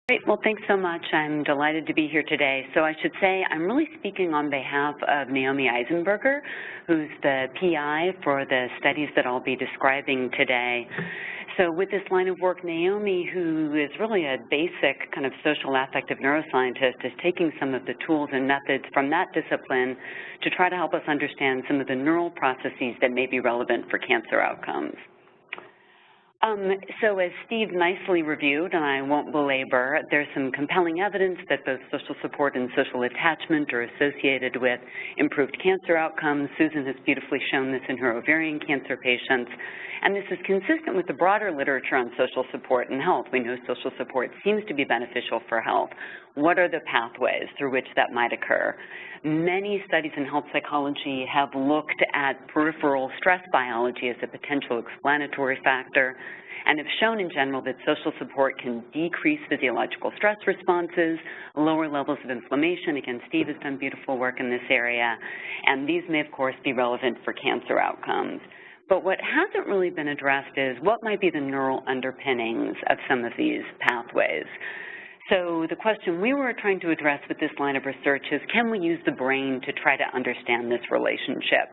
Great. Well, thanks so much. I'm delighted to be here today. So I should say I'm really speaking on behalf of Naomi Eisenberger, who's the PI for the studies that I'll be describing today. So with this line of work, Naomi, who is really a basic kind of social affective neuroscientist, is taking some of the tools and methods from that discipline to try to help us understand some of the neural processes that may be relevant for cancer outcomes. So as Steve nicely reviewed, and I won't belabor, there's some compelling evidence that both social support and social attachment are associated with improved cancer outcomes. Susan has beautifully shown this in her ovarian cancer patients. And this is consistent with the broader literature on social support and health. We know social support seems to be beneficial for health. What are the pathways through which that might occur? Many studies in health psychology have looked at peripheral stress biology as a potential explanatory factor and have shown in general that social support can decrease physiological stress responses, lower levels of inflammation. Again, Steve has done beautiful work in this area, and these may, of course, be relevant for cancer outcomes. But what hasn't really been addressed is what might be the neural underpinnings of some of these pathways. So the question we were trying to address with this line of research is, can we use the brain to try to understand this relationship?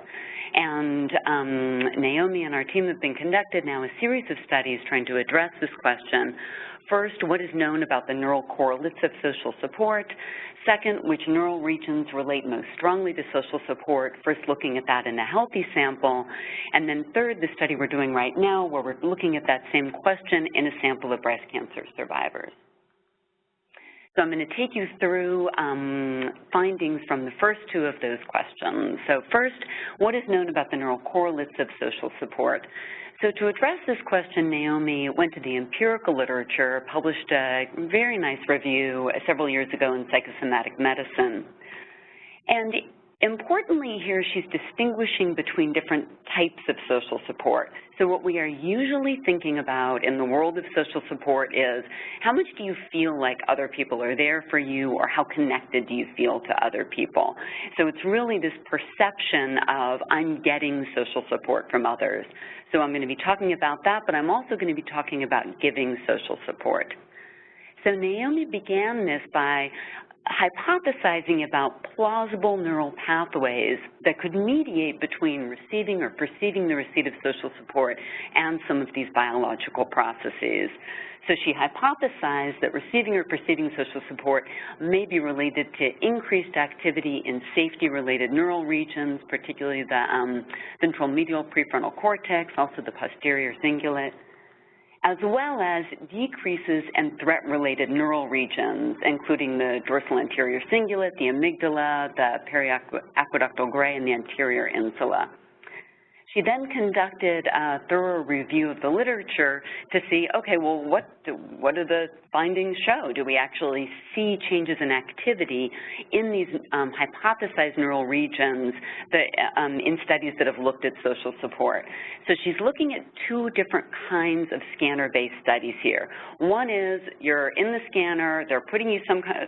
And Naomi and our team have been conducted now a series of studies trying to address this question. First, what is known about the neural correlates of social support? Second, which neural regions relate most strongly to social support? First, looking at that in a healthy sample. And then third, the study we're doing right now, where we're looking at that same question in a sample of breast cancer survivors. So I'm going to take you through findings from the first two of those questions. So first, what is known about the neural correlates of social support? So to address this question, Naomi went to the empirical literature, published a very nice review several years ago in Psychosomatic Medicine. And importantly here, she's distinguishing between different types of social support. So what we are usually thinking about in the world of social support is, how much do you feel like other people are there for you, or how connected do you feel to other people? So it's really this perception of, I'm getting social support from others. So I'm going to be talking about that, but I'm also going to be talking about giving social support. So Naomi began this by hypothesizing about plausible neural pathways that could mediate between receiving or perceiving the receipt of social support and some of these biological processes. So she hypothesized that receiving or perceiving social support may be related to increased activity in safety-related neural regions, particularly the ventral medial prefrontal cortex, also the posterior cingulate, as well as decreases in threat-related neural regions, including the dorsal anterior cingulate, the amygdala, the periaqueductal gray, and the anterior insula. She then conducted a thorough review of the literature to see, okay, well, what do the findings show? Do we actually see changes in activity in these hypothesized neural regions that, in studies that have looked at social support? So she's looking at two different kinds of scanner-based studies here. One is you're in the scanner, they're putting you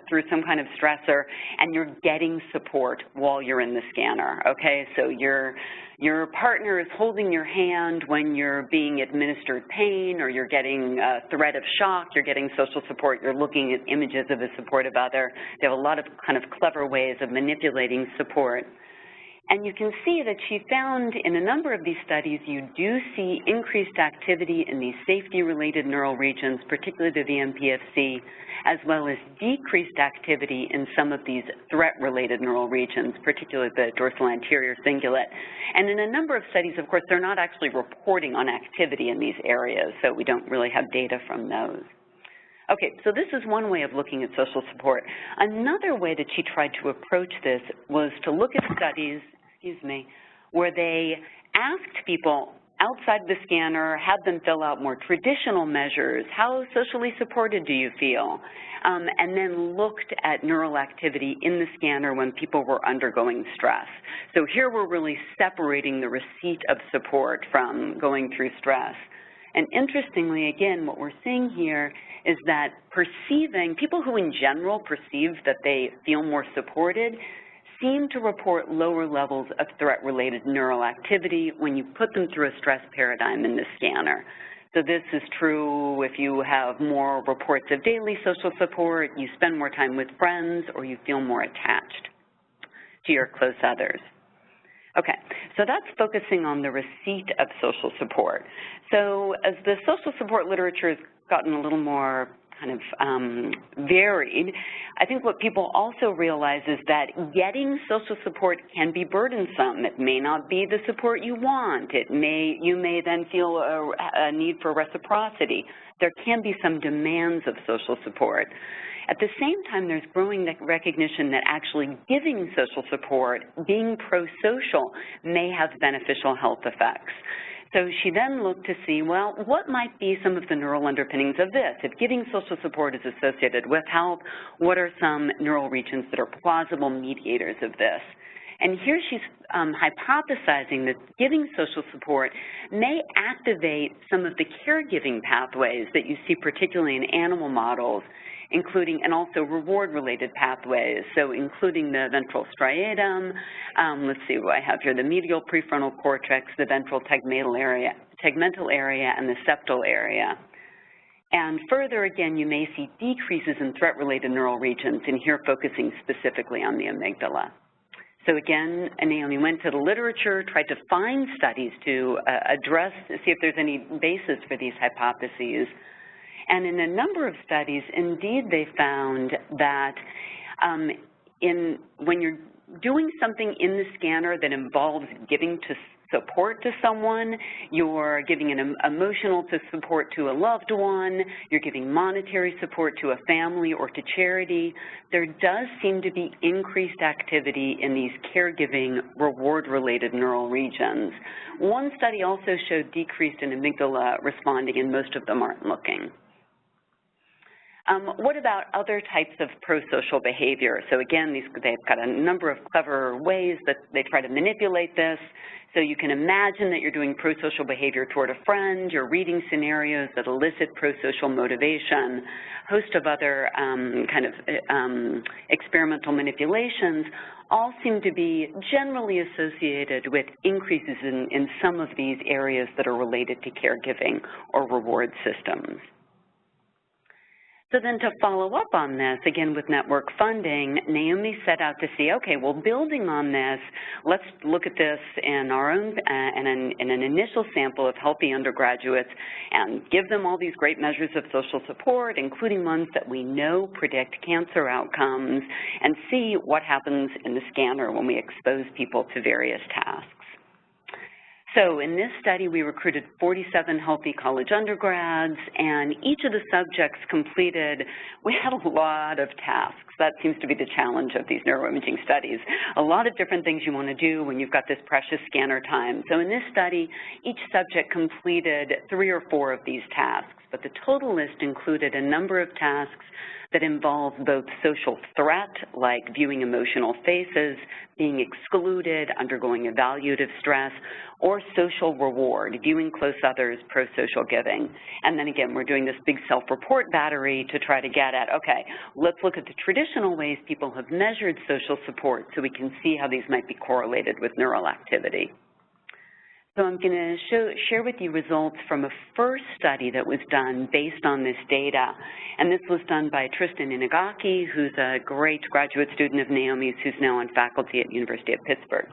through some kind of stressor, and you're getting support while you're in the scanner, okay? So your partner is holding your hand when you're being administered pain, or you're getting a threat of shock, you're getting social support, you're looking at images of a supportive other. They have a lot of kind of clever ways of manipulating support. And you can see that she found in a number of these studies, you do see increased activity in these safety-related neural regions, particularly the VMPFC, as well as decreased activity in some of these threat-related neural regions, particularly the dorsal anterior cingulate. And in a number of studies, of course, they're not actually reporting on activity in these areas, so we don't really have data from those. Okay, so this is one way of looking at social support. Another way that she tried to approach this was to look at studies, where they asked people outside the scanner, had them fill out more traditional measures. How socially supported do you feel? And then looked at neural activity in the scanner when people were undergoing stress. So here we're really separating the receipt of support from going through stress. And interestingly, again, what we're seeing here is that people who in general perceive that they feel more supported seem to report lower levels of threat-related neural activity when you put them through a stress paradigm in the scanner. So this is true if you have more reports of daily social support, you spend more time with friends, or you feel more attached to your close others. Okay, so that's focusing on the receipt of social support. So as the social support literature has gotten a little more kind of varied, I think what people also realize is that getting social support can be burdensome. It may not be the support you want. You may then feel a need for reciprocity. There can be some demands of social support. At the same time, there's growing recognition that actually giving social support, being pro-social, may have beneficial health effects. So she then looked to see, well, what might be some of the neural underpinnings of this? If giving social support is associated with health, what are some neural regions that are plausible mediators of this? And here she's hypothesizing that giving social support may activate some of the caregiving pathways that you see particularly in animal models, including, and also reward-related pathways, so including the ventral striatum, let's see what I have here, the medial prefrontal cortex, the ventral tegmental area, and the septal area. And further, again, you may see decreases in threat-related neural regions, and here focusing specifically on the amygdala. So again, Naomi went to the literature, tried to find studies to see if there's any basis for these hypotheses. And in a number of studies, indeed, they found that when you're doing something in the scanner that involves giving support to someone, you're giving an emotional support to a loved one, you're giving monetary support to a family or to charity, there does seem to be increased activity in these caregiving reward-related neural regions. One study also showed decrease in amygdala responding, and most of them aren't looking. What about other types of pro-social behavior? So again, they've got a number of clever ways that they try to manipulate this. So you can imagine that you're doing pro-social behavior toward a friend, you're reading scenarios that elicit pro-social motivation, a host of other experimental manipulations all seem to be generally associated with increases in some of these areas that are related to caregiving or reward systems. So then to follow up on this, again with network funding, Naomi set out to see, okay, well, building on this, let's look at this in our own, in an initial sample of healthy undergraduates and give them all these great measures of social support, including ones that we know predict cancer outcomes, and see what happens in the scanner when we expose people to various tasks. So in this study, we recruited 47 healthy college undergrads, and each of the subjects completed, we had a lot of tasks. That seems to be the challenge of these neuroimaging studies. A lot of different things you want to do when you've got this precious scanner time. So in this study, each subject completed 3 or 4 of these tasks, but the total list included a number of tasks that involve both social threat, like viewing emotional faces, being excluded, undergoing evaluative stress, or social reward, viewing close others, pro-social giving. And then again, we're doing this big self-report battery to try to get at, okay, let's look at the traditional ways people have measured social support so we can see how these might be correlated with neural activity. So I'm going to share with you results from a first study that was done based on this data. And this was done by Tristan Inagaki, who's a great graduate student of Naomi's, who's now on faculty at the University of Pittsburgh.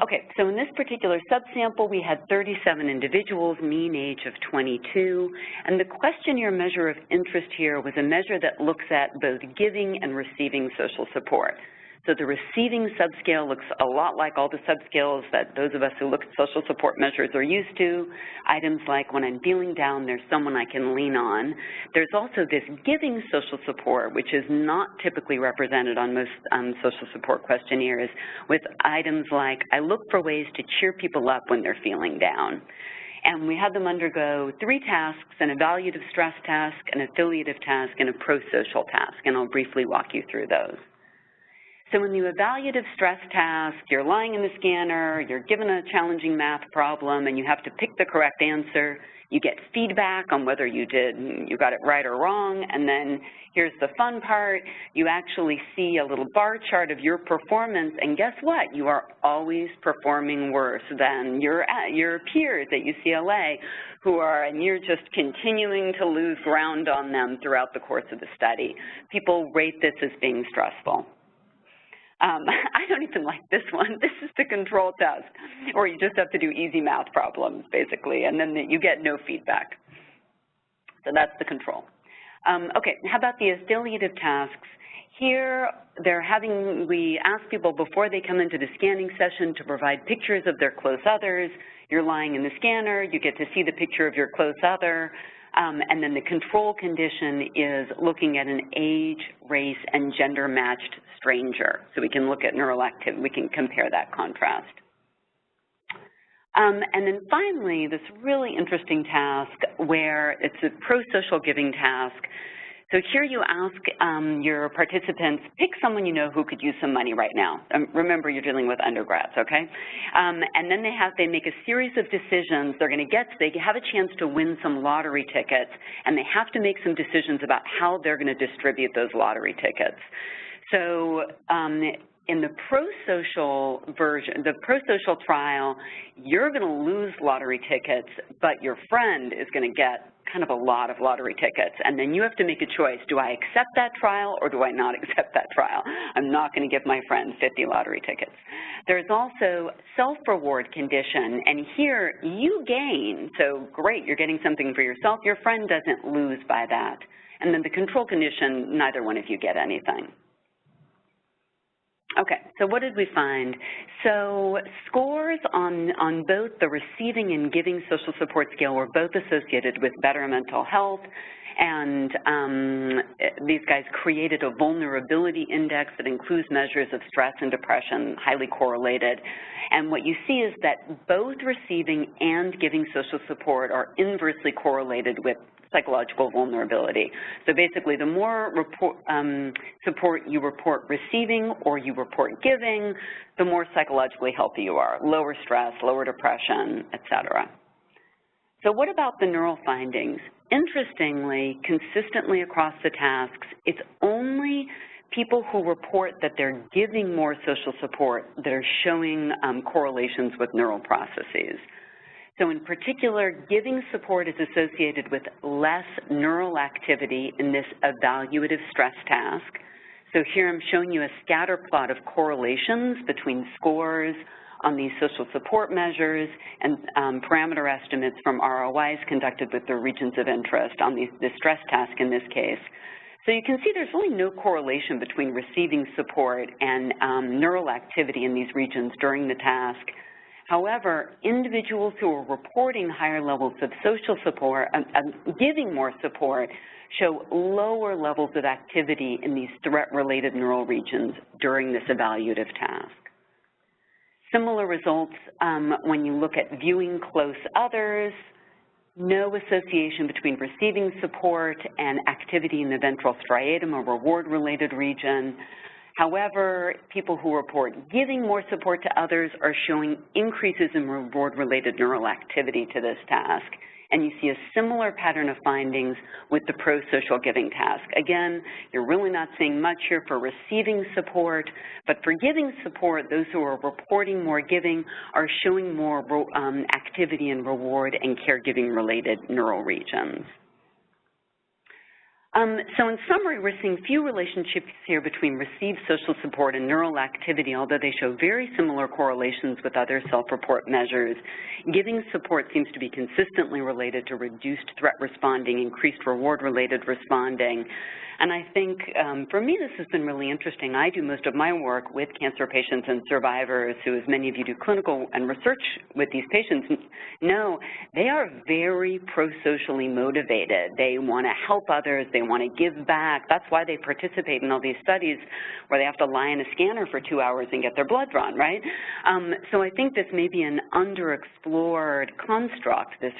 Okay, so in this particular subsample, we had 37 individuals, mean age of 22. And the questionnaire measure of interest here was a measure that looks at both giving and receiving social support. So the receiving subscale looks a lot like all the subscales that those of us who look at social support measures are used to. Items like when I'm feeling down, there's someone I can lean on. There's also this giving social support, which is not typically represented on most social support questionnaires, with items like I look for ways to cheer people up when they're feeling down. And we had them undergo 3 tasks, an evaluative stress task, an affiliative task, and a prosocial task, and I'll briefly walk you through those. So in the evaluative stress task, you're lying in the scanner, you're given a challenging math problem, and you have to pick the correct answer. You get feedback on whether you got it right or wrong, and then here's the fun part. You actually see a little bar chart of your performance, and guess what? You are always performing worse than your peers at UCLA and you're just continuing to lose ground on them throughout the course of the study. People rate this as being stressful. I don't even like this one. This is the control test, or you just have to do easy math problems, basically, and then you get no feedback. So that's the control. Okay, how about the affiliative tasks? Here, we ask people before they come into the scanning session to provide pictures of their close others. You're lying in the scanner, you get to see the picture of your close other, and then the control condition is looking at an age, race, and gender-matched stranger. So we can look at neural activity, we can compare that contrast. And then finally, this really interesting task where it's a prosocial giving task. So here you ask your participants, pick someone you know who could use some money right now. Remember, you're dealing with undergrads, okay? And then they make a series of decisions. They have a chance to win some lottery tickets, and they have to make some decisions about how they're going to distribute those lottery tickets. So in the prosocial version, the prosocial trial, you're going to lose lottery tickets, but your friend is going to get kind of a lot of lottery tickets, and then you have to make a choice. Do I accept that trial or do I not accept that trial? I'm not going to give my friend 50 lottery tickets. There's also self-reward condition, and here you gain. So great, you're getting something for yourself. Your friend doesn't lose by that. And then the control condition, neither one of you get anything. Okay, so what did we find? So scores on both the receiving and giving social support scale were both associated with better mental health, and these guys created a vulnerability index that includes measures of stress and depression, highly correlated. And what you see is that both receiving and giving social support are inversely correlated with psychological vulnerability. So basically, the more support you report receiving or you report giving, the more psychologically healthy you are, lower stress, lower depression, et cetera. So what about the neural findings? Interestingly, consistently across the tasks, it's only people who report that they're giving more social support that are showing correlations with neural processes. So in particular, giving support is associated with less neural activity in this evaluative stress task. So here I'm showing you a scatter plot of correlations between scores on these social support measures and parameter estimates from ROIs conducted with the regions of interest on the stress task in this case. So you can see there's really no correlation between receiving support and neural activity in these regions during the task. However, individuals who are reporting higher levels of social support, giving more support, show lower levels of activity in these threat-related neural regions during this evaluative task. Similar results when you look at viewing close others, no association between receiving support and activity in the ventral striatum, a reward-related region. However, people who report giving more support to others are showing increases in reward-related neural activity to this task. And you see a similar pattern of findings with the prosocial giving task. Again, you're really not seeing much here for receiving support, but for giving support, those who are reporting more giving are showing more activity in reward and caregiving-related neural regions. So in summary, we're seeing few relationships here between received social support and neural activity, although they show very similar correlations with other self-report measures. Giving support seems to be consistently related to reduced threat responding, increased reward-related responding. And I think, for me, this has been really interesting. I do most of my work with cancer patients and survivors who, as many of you do clinical and research with these patients, know they are very prosocially motivated. They want to help others. They want to give back. That's why they participate in all these studies where they have to lie in a scanner for 2 hours and get their blood drawn, right? So I think this may be an underexplored construct, this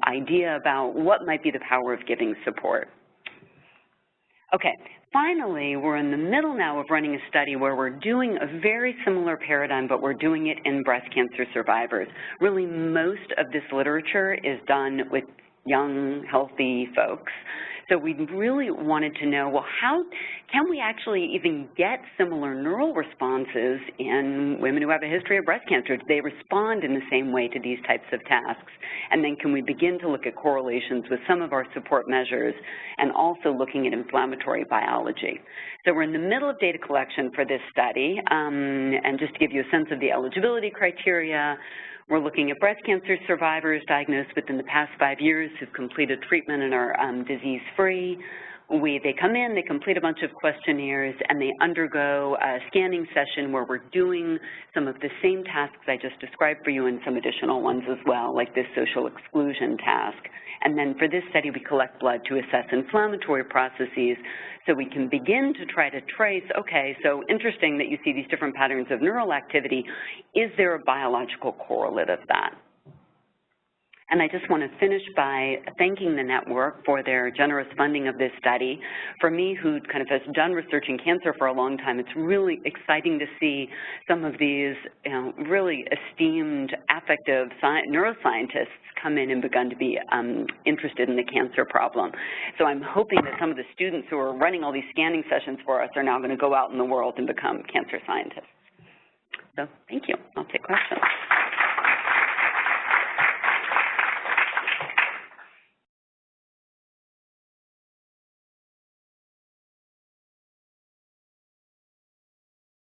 idea about what might be the power of giving support. Okay, finally, we're in the middle now of running a study where we're doing a very similar paradigm, but we're doing it in breast cancer survivors. Really, most of this literature is done with young, healthy folks. So we really wanted to know, well, how can we actually even get similar neural responses in women who have a history of breast cancer? Do they respond in the same way to these types of tasks? And then can we begin to look at correlations with some of our support measures and also looking at inflammatory biology? So we're in the middle of data collection for this study, and just to give you a sense of the eligibility criteria, we're looking at breast cancer survivors diagnosed within the past 5 years who've completed treatment and are disease-free. They come in, they complete a bunch of questionnaires, and they undergo a scanning session where we're doing some of the same tasks I just described for you and some additional ones as well, like this social exclusion task. And then for this study, we collect blood to assess inflammatory processes so we can begin to try to trace, okay, so interesting that you see these different patterns of neural activity. Is there a biological correlate of that? And I just want to finish by thanking the network for their generous funding of this study. For me, who kind of has done research in cancer for a long time, it's really exciting to see some of these really esteemed affective neuroscientists come in and begun to be interested in the cancer problem. So I'm hoping that some of the students who are running all these scanning sessions for us are now going to go out in the world and become cancer scientists. So thank you. I'll take questions.